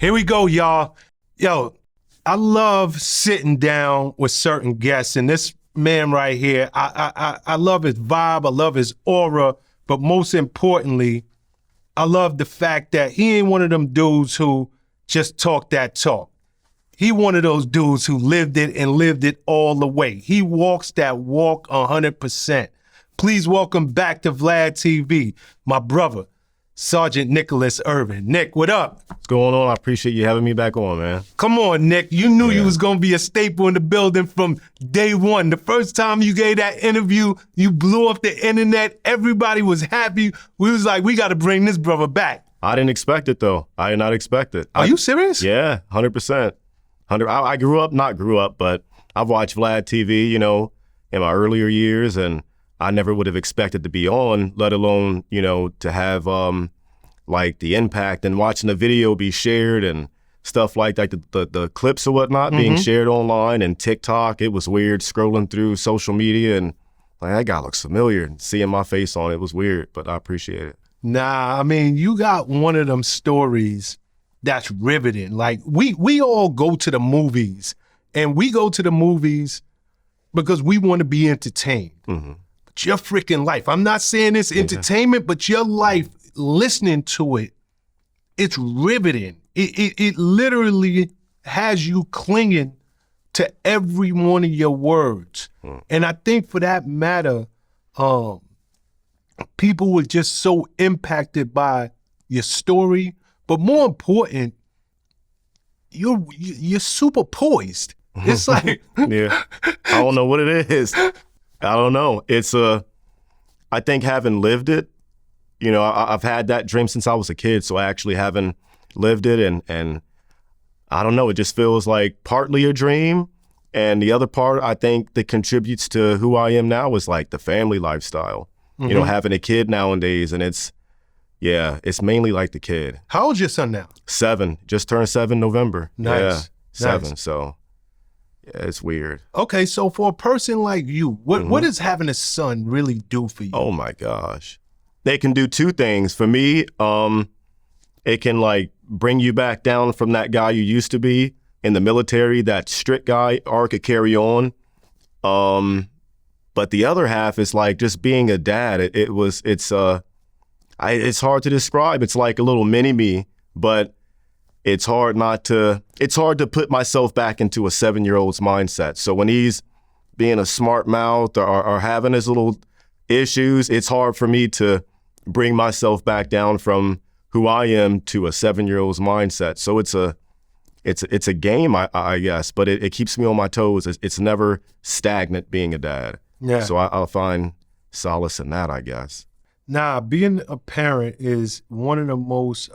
Here we go, y'all. Yo, I love sitting down with certain guests, and this man right here, I love his vibe, I love his aura, but most importantly, I love the fact that he ain't one of them dudes who just talk that talk. He one of those dudes who lived it and lived it all the way. He walks that walk 100%. Please welcome back to Vlad TV, my brother, Sergeant Nicholas Irving. Nick, what up? What's going on? I appreciate you having me back on, man. Come on, Nick. You knew you was going to be a staple in the building from day one. The first time you gave that interview, you blew up the internet. Everybody was happy. We was like, we got to bring this brother back. I didn't expect it, though. I did not expect it. Are you serious? Yeah, 100%. I grew up, but I've watched Vlad TV, you know, in my earlier years, and I never would have expected to be on, let alone, you know, to have like the impact and watching the video be shared and stuff like that, the clips or whatnot being shared online and TikTok. It was weird scrolling through social media and like, that guy looks familiar, and seeing my face on it was weird, but I appreciate it. Nah, I mean, you got one of them stories that's riveting. Like we all go to the movies, and we go to the movies because we want to be entertained. But your freaking life, I'm not saying it's entertainment, but your life, listening to it, it's riveting. It literally has you clinging to every one of your words. And I think for that matter, people were just so impacted by your story, but more important, you're super poised. It's like yeah, I don't know what it is. I don't know. It's I think having lived it, you know, I've had that dream since I was a kid, so I actually haven't lived it, and I don't know, it just feels like partly a dream, and the other part I think that contributes to who I am now is like the family lifestyle. You know, having a kid nowadays, and it's mainly like the kid. How old's your son now? 7, just turned 7 November. Nice. Yeah, 7, nice. So yeah, it's weird. Okay, so for a person like you, what does having a son really do for you? Oh my gosh. They can do 2 things. For me, it can like bring you back down from that guy you used to be in the military, that strict guy, or it could carry on. But the other half is like just being a dad. It's hard to describe. It's like a little mini me, but it's hard to put myself back into a 7-year-old's mindset. So when he's being a smart mouth or having his little issues, it's hard for me to bring myself back down from who I am to a 7-year-old's mindset. So it's a game, I guess, but it keeps me on my toes. It's never stagnant being a dad. Yeah. So I'll find solace in that, I guess. Nah, being a parent is one of the most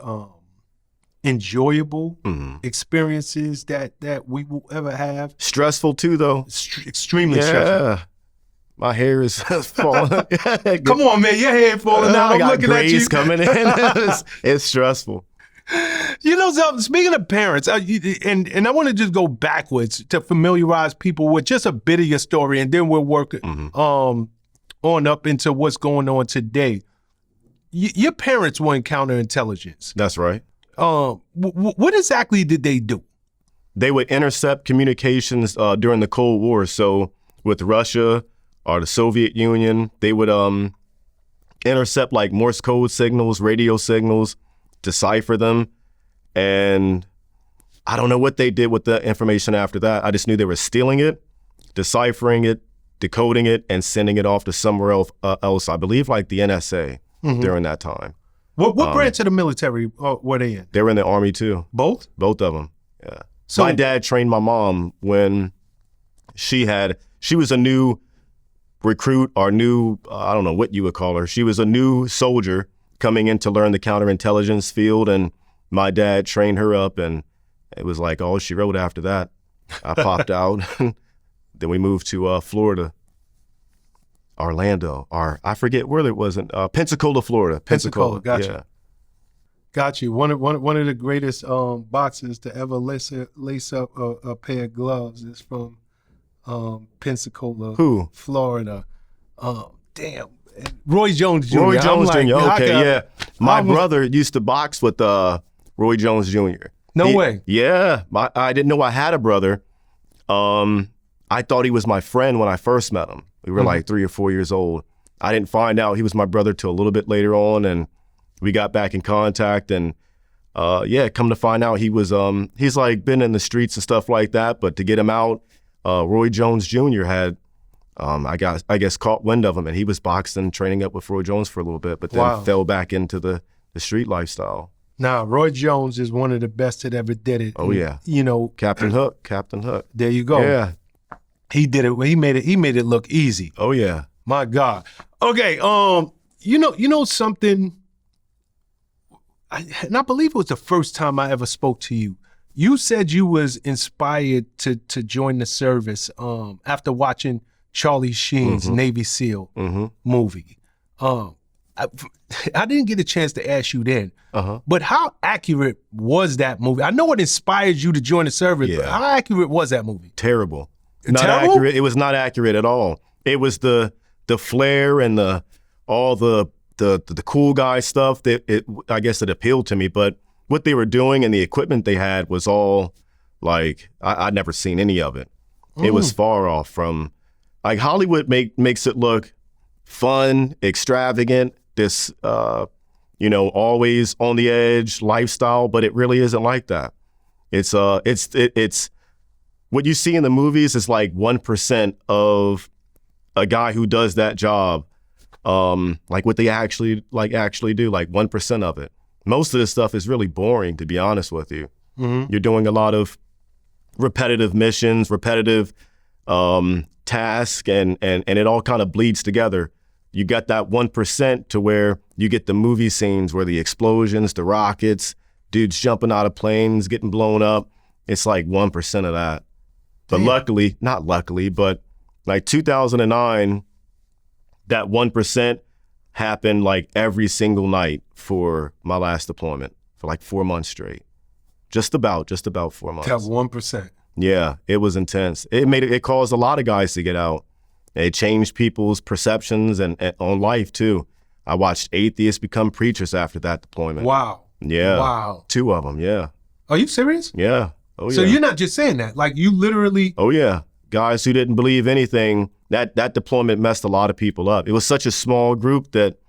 enjoyable experiences that we will ever have. Stressful too, though. Extremely stressful. My hair is falling. Come on, man, your hair falling out. I'm looking at you. Coming in. It's stressful. You know something, speaking of parents, and I want to just go backwards to familiarize people with just a bit of your story, and then we'll work on up into what's going on today. Your parents were in counterintelligence. That's right. What exactly did they do? They would intercept communications during the Cold War. So with Russia or the Soviet Union, they would intercept like Morse code signals, radio signals, decipher them, and I don't know what they did with the information after that. I just knew they were stealing it, deciphering it, decoding it, and sending it off to somewhere else. I believe like the NSA during that time. What branch of the military were they in? They were in the Army too. Both? Both of them, yeah. So my dad trained my mom when she was a new recruit or new, I don't know what you would call her. She was a new soldier coming in to learn the counterintelligence field, and my dad trained her up, and it was like all she wrote after that. I popped out. Then we moved to Florida, Orlando, or I forget where it was, in Pensacola, Florida. Pensacola, gotcha. Yeah. Got you. One of the greatest boxers to ever lace up a pair of gloves is from Pensacola, Florida. Damn. Roy Jones Jr. Roy Jones Jr. Okay, yeah. My brother used to box with Roy Jones Jr. No way. Yeah, I didn't know I had a brother. I thought he was my friend when I first met him. We were like 3 or 4 years old. I didn't find out he was my brother till a little bit later on, and we got back in contact. And come to find out he was he's like been in the streets and stuff like that. But to get him out, Roy Jones Jr. had I guess caught wind of him, and he was boxing, training up with Roy Jones for a little bit, but then fell back into the street lifestyle. Now, Roy Jones is one of the best that ever did it. Oh, yeah. You know, Captain Hook. There you go. Yeah. He did it. He made it look easy. Oh, yeah. My God. Okay. You know something. I believe it was the first time I ever spoke to you. You said you was inspired to join the service after watching Charlie Sheen's Navy SEAL movie. I didn't get a chance to ask you then, but how accurate was that movie? I know it inspired you to join the service, but how accurate was that movie? Terrible. Not accurate. It was not accurate at all. It was the flair and all the cool guy stuff that I guess it appealed to me, but what they were doing and the equipment they had was all like I'd never seen any of it. It was far off from like Hollywood makes it look fun, extravagant, this always on the edge lifestyle, but it really isn't like that. It's what you see in the movies is like 1% of a guy who does that job, like what they actually do, like 1% of it. Most of this stuff is really boring, to be honest with you. You're doing a lot of repetitive missions, repetitive tasks, and it all kind of bleeds together. You got that 1% to where you get the movie scenes where the explosions, the rockets, dudes jumping out of planes, getting blown up. It's like 1% of that. But not luckily, but like 2009, that 1% happened like every single night for my last deployment for like 4 months straight. Just about 4 months. That 1%. Yeah, it was intense. It caused a lot of guys to get out. It changed people's perceptions and on life too. I watched atheists become preachers after that deployment. Wow. Yeah. Wow. 2 of them, yeah. Are you serious? Yeah. Oh, yeah. So you're not just saying that, like you literally... Oh, yeah. Guys who didn't believe anything, that deployment messed a lot of people up. It was such a small group that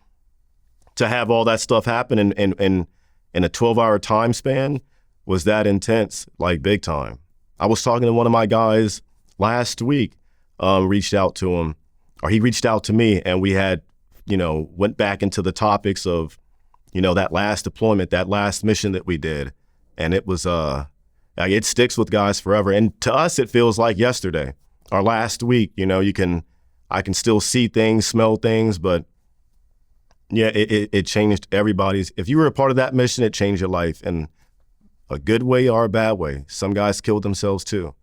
to have all that stuff happen in a 12-hour time span was that intense, like big time. I was talking to one of my guys last week, reached out to him, or he reached out to me, and we had, went back into the topics of, that last deployment, that last mission that we did. And it was, it sticks with guys forever. And to us, it feels like yesterday or last week. I can still see things, smell things, but yeah, it changed everybody's. If you were a part of that mission, it changed your life in a good way or a bad way. Some guys killed themselves too.